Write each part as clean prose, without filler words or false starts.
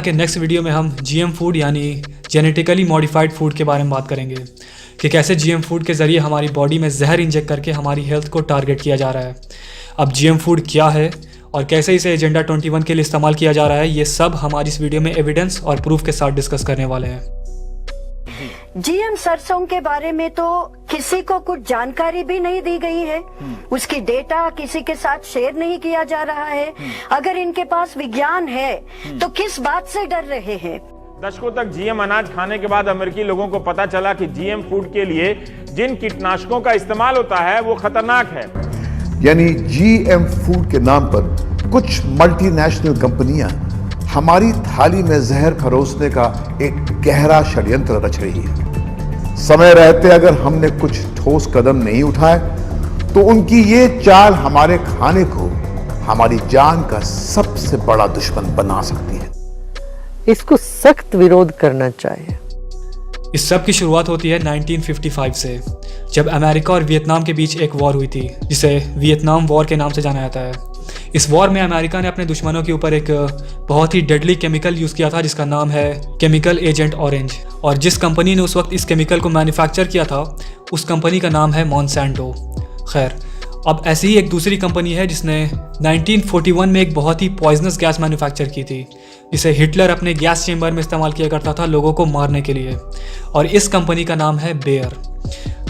कि next video में हम जीएम फूड यानी जेनेटिकली मॉडिफाइड फूड के बारे में बात करेंगे कि कैसे जीएम फूड के ज़रिए हमारी बॉडी में जहर इंजेक्ट करके हमारी हेल्थ को टारगेट किया जा रहा है। अब जीएम फूड क्या है और कैसे इसे एजेंडा 21 के लिए इस्तेमाल किया जा रहा है, ये सब हम आज इस वीडियो में एविडेंस और प्रूफ के साथ डिस्कस करने वाले हैं। जीएम सरसों के बारे में तो किसी को कुछ जानकारी भी नहीं दी गई है, उसकी डेटा किसी के साथ शेयर नहीं किया जा रहा है। अगर इनके पास विज्ञान है तो किस बात से डर रहे हैं? दशकों तक जीएम अनाज खाने के बाद अमेरिकी लोगों को पता चला कि जीएम फूड के लिए जिन कीटनाशकों का इस्तेमाल होता है वो खतरनाक है। यानी जीएम फूड के नाम पर कुछ मल्टीनेशनल कंपनियां हमारी थाली में जहर परोसने का एक गहरा षड्यंत्र रच रही है। समय रहते अगर हमने कुछ ठोस कदम नहीं उठाए तो उनकी ये चाल हमारे खाने को हमारी जान का सबसे बड़ा दुश्मन बना सकती है। इसको सख्त विरोध करना चाहिए। इस सब की शुरुआत होती है 1955 से, जब अमेरिका और वियतनाम के बीच एक वॉर हुई थी जिसे वियतनाम वॉर के नाम से जाना जाता है। इस वॉर में अमेरिका ने अपने दुश्मनों के ऊपर एक बहुत ही डेडली केमिकल यूज़ किया था जिसका नाम है केमिकल एजेंट ऑरेंज, और जिस कंपनी ने उस वक्त इस केमिकल को मैन्युफैक्चर किया था उस कंपनी का नाम है मॉन्सेंटो। खैर, अब ऐसी ही एक दूसरी कंपनी है जिसने 1941 में एक बहुत ही पॉइजनस गैस मैन्युफैक्चर की थी जिसे हिटलर अपने गैस चेंबर में इस्तेमाल किया करता था लोगों को मारने के लिए, और इस कंपनी का नाम है बेयर।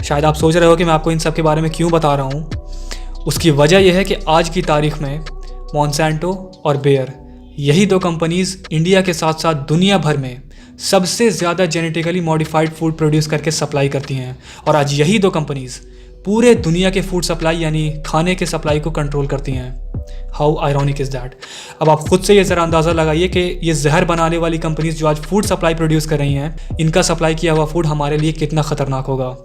शायद आप सोच रहे हो कि मैं आपको इन सब के बारे में क्यों बता रहा हूँ। उसकी वजह यह है कि आज की तारीख में मॉन्सेंटो और बेयर, यही दो कंपनीज़ इंडिया के साथ साथ दुनिया भर में सबसे ज़्यादा जेनेटिकली मॉडिफाइड फूड प्रोड्यूस करके सप्लाई करती हैं, और आज यही दो कंपनीज़ पूरे दुनिया के फूड सप्लाई यानी खाने के सप्लाई को कंट्रोल करती हैं। How ironic is that. अब आप खुद से ये ज़रा अंदाज़ा लगाइए कि ये जहर बनाने वाली कंपनीज जो आज फूड सप्लाई प्रोड्यूस कर रही हैं, इनका सप्लाई किया हुआ फूड हमारे लिए कितना ख़तरनाक होगा।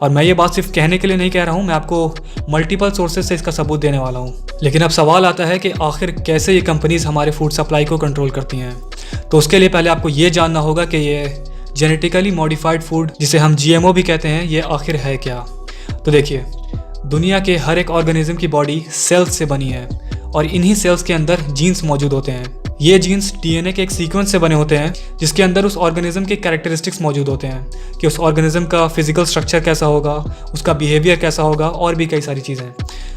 और मैं ये बात सिर्फ कहने के लिए नहीं कह रहा हूँ, मैं आपको मल्टीपल सोर्सेज से इसका सबूत देने वाला हूँ। लेकिन अब सवाल आता है कि आखिर कैसे ये कंपनीज़ हमारे फूड सप्लाई को कंट्रोल करती हैं। तो उसके लिए पहले आपको ये जानना होगा कि ये जेनेटिकली मॉडिफाइड फूड जिसे हम GMO भी कहते हैं, ये आखिर है क्या। तो देखिए, दुनिया के हर एक ऑर्गेनिज्म की बॉडी सेल्स से बनी है और इन्हीं सेल्स के अंदर जीन्स मौजूद होते हैं। ये जीन्स DNA के एक सीक्वेंस से बने होते हैं जिसके अंदर उस ऑर्गेनिज्म के कैरेक्टरिस्टिक्स मौजूद होते हैं कि उस ऑर्गेनिज्म का फिजिकल स्ट्रक्चर कैसा होगा, उसका बिहेवियर कैसा होगा, और भी कई सारी चीज़ें।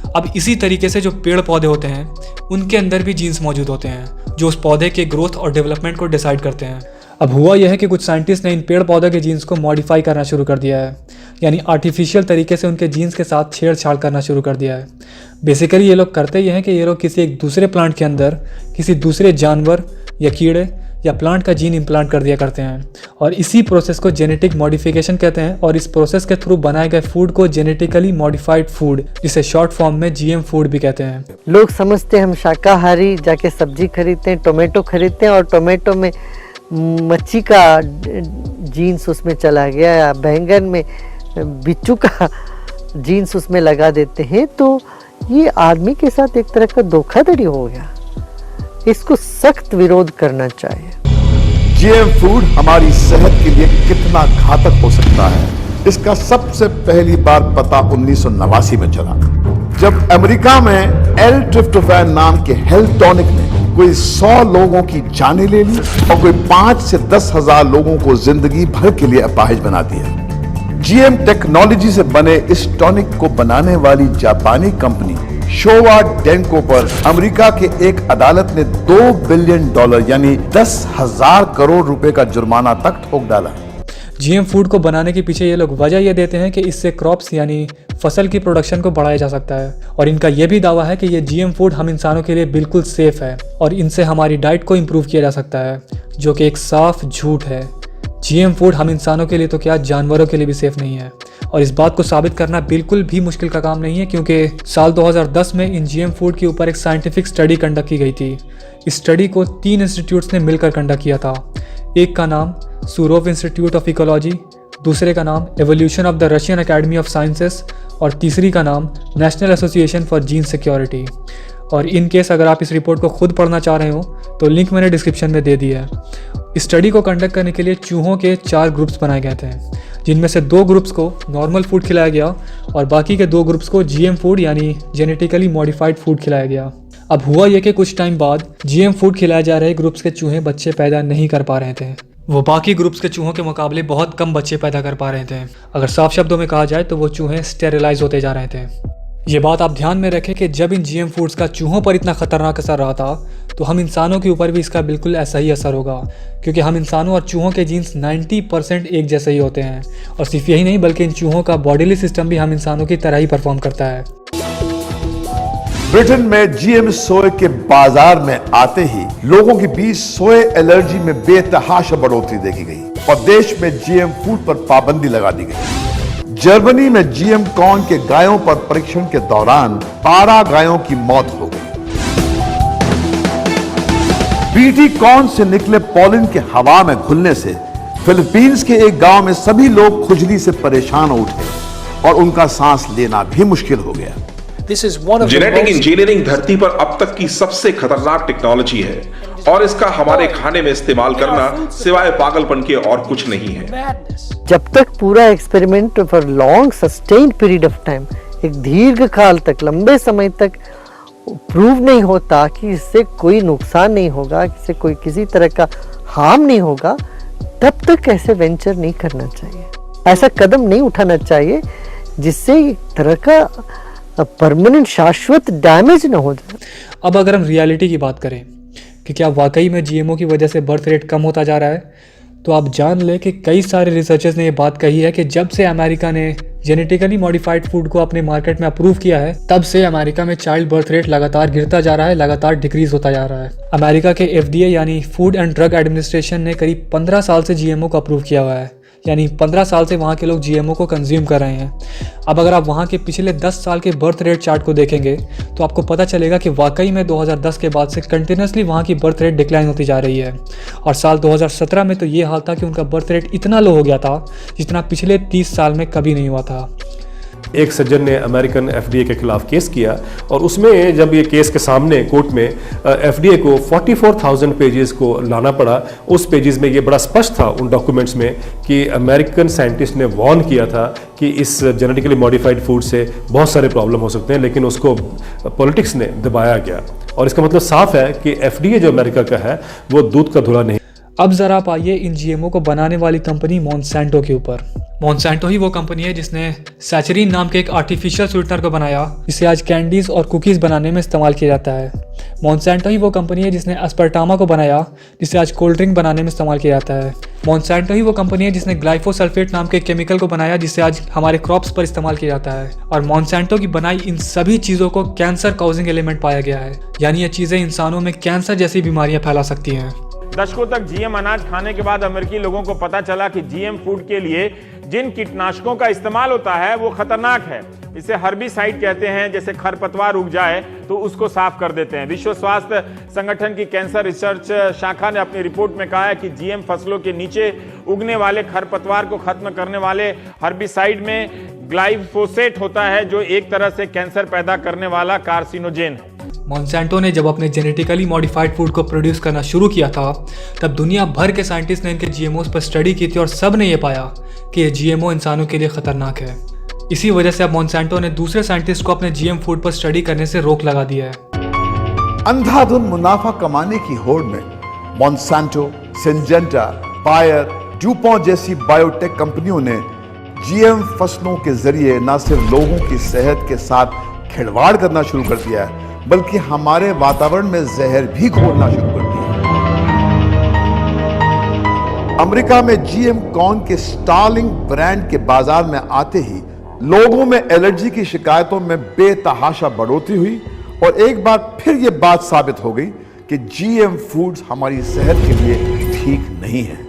अब इसी तरीके से जो पेड़ पौधे होते हैं उनके अंदर भी जीन्स मौजूद होते हैं जो उस पौधे के ग्रोथ और डेवलपमेंट को डिसाइड करते हैं। अब हुआ यह है कि कुछ साइंटिस्ट ने इन पेड़ पौधों के जीन्स को मॉडिफाई करना शुरू कर दिया है, यानी आर्टिफिशियल तरीके से उनके जीन्स के साथ छेड़छाड़ करना शुरू कर दिया है। बेसिकली ये लोग करते ये हैं कि ये लोग किसी एक दूसरे प्लांट के अंदर किसी दूसरे जानवर या कीड़े या प्लांट का जीन इम्प्लांट कर दिया करते हैं, और इसी प्रोसेस को जेनेटिक मॉडिफिकेशन कहते हैं। और इस प्रोसेस के थ्रू बनाए गए फूड को जेनेटिकली मॉडिफाइड फूड, जिसे शॉर्ट फॉर्म में GM फूड भी कहते हैं। लोग समझते हैं हम शाकाहारी, जाके सब्जी खरीदते हैं, टोमेटो खरीदते हैं और टोमेटो में मच्छी का जीन्स उसमें चला गया या बैंगन में बिच्छू का जीन्स उसमें लगा देते हैं, तो ये आदमी के साथ एक तरह का धोखाधड़ी हो गया। इसको सख्त विरोध करना चाहिए। जीएम फूड हमारी सेहत के लिए कितना घातक हो सकता है, इसका सबसे पहली बार पता 1989 में चला, जब अमेरिका में एल ट्रिप्टोफैन नाम के हेल्थ टॉनिक ने कोई 100 लोगों की जानें ले ली और कोई 5 से 10 हजार लोगों को जिंदगी भर के लिए अपाहिज बना दिया। जीएम टेक्नोलॉजी से बने इस टॉनिक को बनाने वाली जापानी कंपनी शोवा डेंको पर अमेरिका के एक अदालत ने $2 बिलियन यानी 10,000 करोड़ रुपए का जुर्माना तक ठोक डाला। GM फूड को बनाने के पीछे ये लोग वजह ये देते हैं कि इससे क्रॉप्स यानी फसल की प्रोडक्शन को बढ़ाया जा सकता है, और इनका ये भी दावा है कि ये GM फूड हम इंसानों के लिए बिल्कुल सेफ है और इनसे हमारी डाइट को इम्प्रूव किया जा सकता है, जो कि एक साफ झूठ है। GM फूड हम इंसानों के लिए तो क्या, जानवरों के लिए भी सेफ नहीं है, और इस बात को साबित करना बिल्कुल भी मुश्किल का काम नहीं है, क्योंकि साल 2010 में इन GM फूड के ऊपर एक साइंटिफिक स्टडी कंडक्ट की गई थी। इस स्टडी को 3 इंस्टीट्यूट्स ने मिलकर कंडक्ट किया था। एक का नाम सूरोव इंस्टीट्यूट ऑफ इकोलॉजी, दूसरे का नाम evolution of the Russian academy of sciences, और तीसरी का नाम national association for gene security. और इन केस अगर आप इस रिपोर्ट को खुद पढ़ना चाह रहे हो तो लिंक मैंने डिस्क्रिप्शन में दे दी है। इस स्टडी को कंडक्ट करने के लिए चूहों के 4 ग्रुप्स बनाए गए थे, जिनमें से 2 ग्रुप्स को नॉर्मल फूड खिलाया गया और बाकी के 2 ग्रुप्स को GM फूड यानी जेनेटिकली मॉडिफाइड फूड खिलाया गया। अब हुआ ये कि कुछ टाइम बाद जीएम फूड खिलाए जा रहे ग्रुप्स के चूहे बच्चे पैदा नहीं कर पा रहे थे। वो बाकी ग्रुप्स के चूहों के मुकाबले बहुत कम बच्चे पैदा कर पा रहे थे। अगर साफ शब्दों में कहा जाए तो वो चूहे स्टेरिलाइज होते जा रहे थे। ये बात आप ध्यान में रखें कि जब इन जीएम फूड्स का चूहों पर इतना खतरनाक असर रहा था तो हम इंसानों के ऊपर भी इसका बिल्कुल ऐसा ही असर होगा, क्योंकि हम इंसानों और चूहों के जीन्स 90% एक जैसे ही होते हैं। और सिर्फ यही नहीं बल्कि इन चूहों का बॉडीली सिस्टम भी हम इंसानों की तरह ही परफॉर्म करता है। ब्रिटेन में जीएम सोए के बाजार में आते ही लोगों के बीच सोए एलर्जी में बेतहाशा बढ़ोतरी देखी गई और देश में जीएम फूड पर पाबंदी लगा दी गई। जर्मनी में जीएम कॉर्न के गायों पर परीक्षण के दौरान 12 गायों की मौत हो गई। बीटी कॉर्न से निकले पॉलिन के हवा में घुलने से फिलीपींस के एक गांव में सभी लोग खुजली से परेशान हो उठे और उनका सांस लेना भी मुश्किल हो गया। जेनेटिक इंजीनियरिंग धरती पर अब तक की सबसे खतरनाक टेक्नोलॉजी है और इसका हमारे खाने में इस्तेमाल करना सिवाय पागलपन के और कुछ नहीं है। जब तक पूरा experiment for long sustained period of time, एक दीर्घ काल तक, लंबे समय तक प्रूव नहीं होता कि इससे कोई नुकसान नहीं होगा, इससे कोई किसी तरह का हार्म नहीं होगा, तब तक ऐसे वेंचर नहीं करना चाहिए। ऐसा कदम नहीं उठाना चाहिए जिससे एक तरह का परमानेंट शाश्वत डैमेज ना हो जाए। अब अगर हम रियलिटी की बात करें कि क्या वाकई में जीएमओ की वजह से बर्थ रेट कम होता जा रहा है, तो आप जान लें कि कई सारे रिसर्चर्स ने ये बात कही है कि जब से अमेरिका ने जेनेटिकली मॉडिफाइड फूड को अपने मार्केट में अप्रूव किया है, तब से अमेरिका में चाइल्ड बर्थ रेट लगातार गिरता जा रहा है, लगातार डिक्रीज होता जा रहा है। अमेरिका के FDA यानी फूड एंड ड्रग एडमिनिस्ट्रेशन ने करीब 15 साल से जीएमओ को अप्रूव किया हुआ है, यानी 15 साल से वहाँ के लोग जीएमओ को कंज्यूम कर रहे हैं। अब अगर आप वहाँ के पिछले 10 साल के बर्थ रेट चार्ट को देखेंगे तो आपको पता चलेगा कि वाकई में 2010 के बाद से कंटिन्यूसली वहाँ की बर्थ रेट डिक्लाइन होती जा रही है। और साल 2017 में तो ये हाल था कि उनका बर्थ रेट इतना लो हो गया था जितना पिछले 30 साल में कभी नहीं हुआ था। एक सज्जन ने अमेरिकन FDA के खिलाफ केस किया और उसमें जब ये केस के सामने कोर्ट में FDA को 44,000 पेजेस को लाना पड़ा। उस पेजेस में ये बड़ा स्पष्ट था उन डॉक्यूमेंट्स में कि अमेरिकन साइंटिस्ट ने वार्न किया था कि इस जेनेटिकली मॉडिफाइड फूड से बहुत सारे प्रॉब्लम हो सकते हैं, लेकिन उसको पॉलिटिक्स ने दबाया गया। और इसका मतलब साफ है कि FDA जो अमेरिका का है वो दूध का धुला नहीं। अब जरा आप आइए इन जीएमओ को बनाने वाली कंपनी मॉन्सेंटो के ऊपर। मॉन्सेंटो ही वो कंपनी है जिसने सैचरीन नाम के एक आर्टिफिशियल स्वीटनर को बनाया जिसे आज कैंडीज और कुकीज़ बनाने में इस्तेमाल किया जाता है। मॉन्सेंटो ही वो कंपनी है जिसने अस्पर्टामा को बनाया जिसे आज कोल्ड ड्रिंक बनाने में इस्तेमाल किया जाता है। मॉन्सेंटो ही वो कंपनी है जिसने ग्लाइफोसल्फेट नाम के केमिकल को बनाया जिसे आज हमारे क्रॉप्स पर इस्तेमाल किया जाता है। और मॉन्सेंटो की बनाई इन सभी चीज़ों को कैंसर कॉजिंग एलिमेंट पाया गया है, यानी ये चीज़ें इंसानों में कैंसर जैसी बीमारियां फैला सकती हैं। दशकों तक जीएम अनाज खाने के बाद अमेरिकी लोगों को पता चला कि जीएम फूड के लिए जिन कीटनाशकों का इस्तेमाल होता है वो खतरनाक है। इसे हर्बिसाइड कहते हैं। जैसे खरपतवार उग जाए तो उसको साफ कर देते हैं। विश्व स्वास्थ्य संगठन की कैंसर रिसर्च शाखा ने अपनी रिपोर्ट में कहा है कि जीएम फसलों के नीचे उगने वाले खरपतवार को खत्म करने वाले हर्बिसाइड में ग्लाइफोसेट होता है, जो एक तरह से कैंसर पैदा करने वाला कार्सिनोजेन है। मॉन्सेंटो ने जब अपने जेनेटिकली मॉडिफाइड फूड को प्रोड्यूस करना शुरू किया था तब दुनिया भर के साइंटिस्ट ने इनके जीएमओस पर स्टडी की थी और सब ने ये पाया कि ये जीएमओ इंसानों के लिए खतरनाक है। इसी वजह से अब मॉन्सेंटो ने दूसरे साइंटिस्ट को अपने जीएम फूड पर स्टडी करने से रोक लगा दिया है। अंधाधुंध मुनाफा कमाने की होड़ में मॉन्सेंटो, सिंजेंटा, बायर, ड्यूपॉन्ट जैसी बायोटेक कंपनियों ने जीएम फसलों के जरिए न सिर्फ लोगों की सेहत के साथ खिलवाड़ करना शुरू कर दिया है बल्कि हमारे वातावरण में जहर भी घोलना शुरू कर दिया। अमेरिका में जीएम कॉर्न के स्टार्लिंग ब्रांड के बाजार में आते ही लोगों में एलर्जी की शिकायतों में बेतहाशा बढ़ोतरी हुई और एक बार फिर यह बात साबित हो गई कि जीएम फूड्स हमारी सेहत के लिए ठीक नहीं है।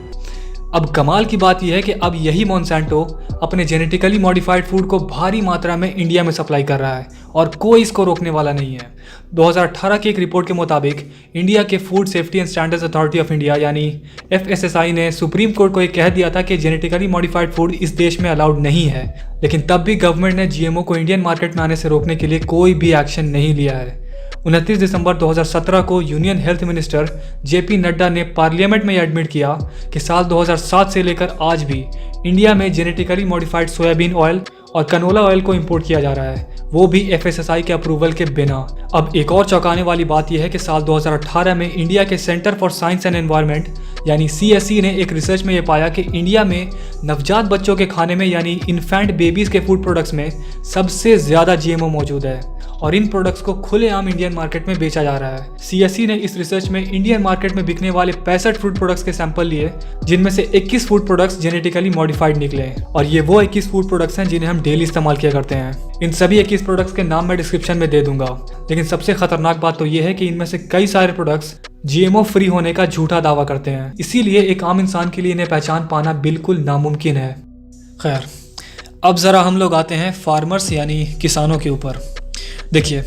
अब कमाल की बात यह है कि अब यही मॉन्सेंटो अपने जेनेटिकली मॉडिफाइड फूड को भारी मात्रा में इंडिया में सप्लाई कर रहा है और कोई इसको रोकने वाला नहीं है। 2018 की एक रिपोर्ट के मुताबिक इंडिया के food safety and standards authority of India यानी FSSAI ने सुप्रीम कोर्ट को ये कह दिया था कि जेनेटिकली मॉडिफाइड फूड इस देश में अलाउड नहीं है, लेकिन तब भी गवर्नमेंट ने जीएमओ को इंडियन मार्केट में आने से रोकने के लिए कोई भी एक्शन नहीं लिया है। 29 दिसंबर 2017 को union health minister JP Nadda ने पार्लियामेंट में एडमिट किया कि साल 2007 से लेकर आज भी इंडिया में जेनेटिकली मॉडिफाइड सोयाबीन ऑयल और कनोला ऑयल को इंपोर्ट किया जा रहा है। वो भी FSSAI के अप्रूवल के बिना। अब एक और चौंकाने वाली बात यह है कि साल 2018 में इंडिया के centre for science and environment यानी CSE ने एक रिसर्च में ये पाया कि इंडिया में नवजात बच्चों के खाने में यानी इन्फेंट बेबीज के फूड प्रोडक्ट्स में सबसे ज़्यादा GMO मौजूद है और इन प्रोडक्ट्स को खुलेआम इंडियन मार्केट में बेचा जा रहा है। CSE ने इस रिसर्च में इंडियन मार्केट में बिकने वाले 65 फूड प्रोडक्ट्स के सैंपल लिए, जिनमें से 21 फूड प्रोडक्ट्स जेनेटिकली मॉडिफाइड निकले और ये वो 21 फूड प्रोडक्ट्स हैं जिन्हें हम डेली इस्तेमाल किया करते हैं। इन सभी 21 प्रोडक्ट्स के नाम मैं डिस्क्रिप्शन में दे दूंगा, लेकिन सबसे खतरनाक बात तो ये है कि इनमें से कई सारे प्रोडक्ट्स GMO फ्री होने का झूठा दावा करते हैं। इसीलिए एक आम इंसान के लिए इन्हें पहचान पाना बिल्कुल नामुमकिन है। खैर, अब ज़रा हम लोग आते हैं फार्मर्स यानी किसानों के ऊपर। देखिए,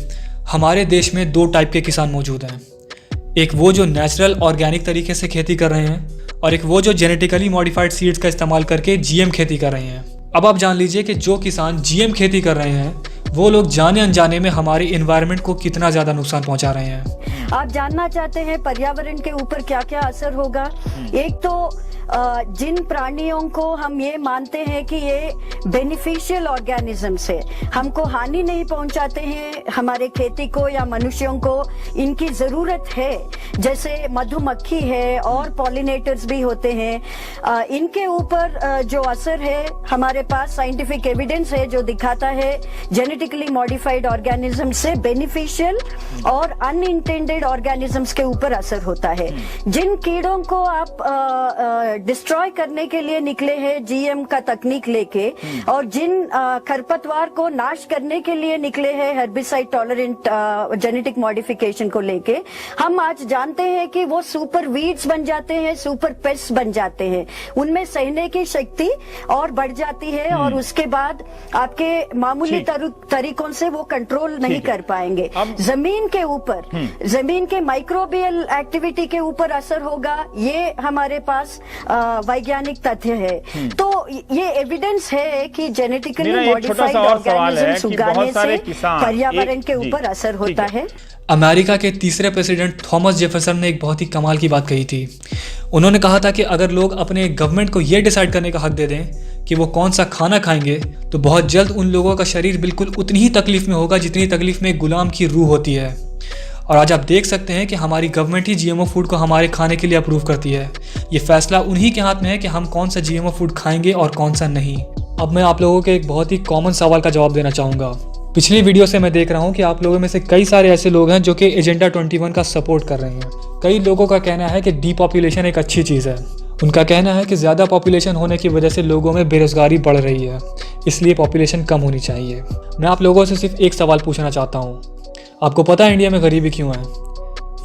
हमारे देश में 2 टाइप के किसान मौजूद हैं। एक वो जो नेचुरल ऑर्गेनिक तरीके से खेती कर रहे हैं और एक वो जो जेनेटिकली मॉडिफाइड सीड्स का इस्तेमाल करके GM खेती कर रहे हैं। अब आप जान लीजिए कि जो किसान GM खेती कर रहे हैं वो लोग जाने अनजाने में हमारे एनवायरनमेंट को कितना ज़्यादा नुकसान पहुंचा रहे हैं। आप जानना चाहते हैं पर्यावरण के ऊपर क्या क्या असर होगा? एक तो जिन प्राणियों को हम ये मानते हैं कि ये बेनिफिशियल ऑर्गेनिजम्स है, हमको हानि नहीं पहुंचाते हैं, हमारे खेती को या मनुष्यों को इनकी जरूरत है, जैसे मधुमक्खी है और पॉलिनेटर्स भी होते हैं, इनके ऊपर जो असर है हमारे पास साइंटिफिक एविडेंस है जो दिखाता है जेनेटिकली मॉडिफाइड ऑर्गेनिज्म से बेनिफिशियल और अनइंटेंडेड ऑर्गेनिजम्स के ऊपर असर होता है। जिन कीड़ों को आप डिस्ट्रॉय करने के लिए निकले हैं GM का तकनीक लेके और जिन खरपतवार को नाश करने के लिए निकले हैं हेर्बिसाइड टॉलरेंट जेनेटिक मॉडिफिकेशन को लेके, हम आज जानते हैं कि वो सुपर वीड्स बन जाते हैं, सुपर पेस्ट बन जाते हैं, उनमें सहने की शक्ति और बढ़ जाती है और उसके बाद आपके मामूली तरीकों से वो कंट्रोल नहीं कर पाएंगे। जमीन के ऊपर, जमीन के माइक्रोबियल एक्टिविटी के ऊपर असर होगा, ये हमारे पास वैज्ञानिक तथ्य है। तो ये एविडेंस है कि जेनेटिकली मॉडिफाइड ऑर्गेनिजम्स उगाने से पर्यावरण के ऊपर असर होता है। अमेरिका के तीसरे प्रेसिडेंट थॉमस जेफरसन ने एक बहुत ही कमाल की बात कही थी। उन्होंने कहा था कि अगर लोग अपने गवर्नमेंट को यह डिसाइड करने का हक दे दें कि वो कौन सा खाना खाएंगे, तो बहुत जल्द उन लोगों का शरीर बिल्कुल उतनी ही तकलीफ में होगा जितनी तकलीफ में गुलाम की रूह होती है। और आज आप देख सकते हैं कि हमारी गवर्नमेंट ही GMO फूड को हमारे खाने के लिए अप्रूव करती है। ये फैसला उन्हीं के हाथ में है कि हम कौन सा GMO फूड खाएंगे और कौन सा नहीं। अब मैं आप लोगों के एक बहुत ही कॉमन सवाल का जवाब देना चाहूँगा। पिछली वीडियो से मैं देख रहा हूँ कि आप लोगों में से कई सारे ऐसे लोग हैं जो कि एजेंडा 21 का सपोर्ट कर रहे हैं। कई लोगों का कहना है कि डीपॉपुलेशन एक अच्छी चीज़ है। उनका कहना है कि ज़्यादा पॉपुलेशन होने की वजह से लोगों में बेरोज़गारी बढ़ रही है, इसलिए पॉपुलेशन कम होनी चाहिए। मैं आप लोगों से सिर्फ एक सवाल पूछना चाहता हूँ, आपको पता है इंडिया में गरीबी क्यों है?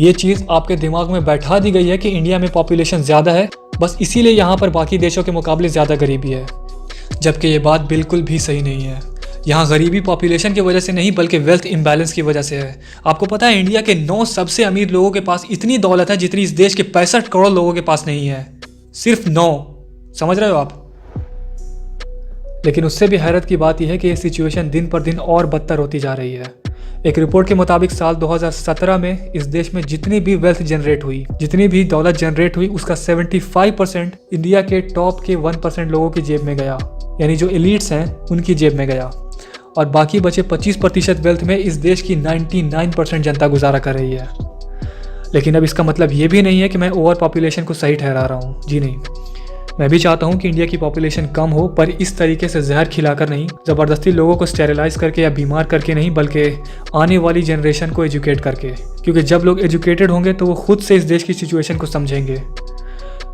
ये चीज़ आपके दिमाग में बैठा दी गई है कि इंडिया में पॉपुलेशन ज़्यादा है, बस इसीलिए यहाँ पर बाकी देशों के मुकाबले ज़्यादा गरीबी है, जबकि ये बात बिल्कुल भी सही नहीं है। यहाँ गरीबी पॉपुलेशन की वजह से नहीं बल्कि वेल्थ इम्बैलेंस की वजह से है। आपको पता है इंडिया के 9 सबसे अमीर लोगों के पास इतनी दौलत है जितनी इस देश के 65 करोड़ लोगों के पास नहीं है, सिर्फ 9। समझ रहे हो आप? लेकिन उससे भी हैरत की बात यह है कि ये सिचुएशन दिन पर दिन और बदतर होती जा रही है। एक रिपोर्ट के मुताबिक साल 2017 में इस देश में जितनी भी वेल्थ जनरेट हुई, जितनी भी दौलत जनरेट हुई, उसका 75% इंडिया के टॉप के 1% लोगों की जेब में गया, यानी जो एलीट्स हैं उनकी जेब में गया, और बाकी बचे 25% वेल्थ में इस देश की 99% जनता गुजारा कर रही है। लेकिन अब इसका मतलब ये भी नहीं है कि मैं ओवर पॉपुलेशन को सही ठहरा रहा हूँ। जी नहीं, मैं भी चाहता हूँ कि इंडिया की पॉपुलेशन कम हो, पर इस तरीके से जहर खिलाकर नहीं, ज़बरदस्ती लोगों को स्टेरिलाइज करके या बीमार करके नहीं, बल्कि आने वाली जनरेशन को एजुकेट करके। क्योंकि जब लोग एजुकेटेड होंगे तो वो खुद से इस देश की सिचुएशन को समझेंगे।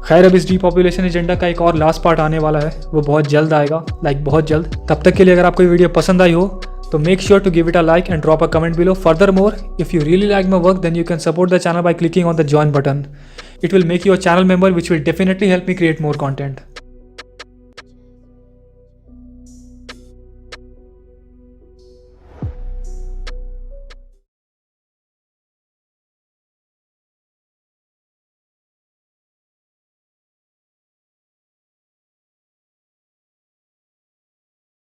खैर, अब इस डीपॉपुलेशन एजेंडा का एक और लास्ट पार्ट आने वाला है, वो बहुत जल्द आएगा, बहुत जल्द। तब तक के लिए अगर आपको ये वीडियो पसंद आई हो तो make sure to give it a like and drop a comment below. Furthermore, if you really like my work, then you can support the channel by clicking on the join button. It will make you a channel member, which will definitely help me create more content.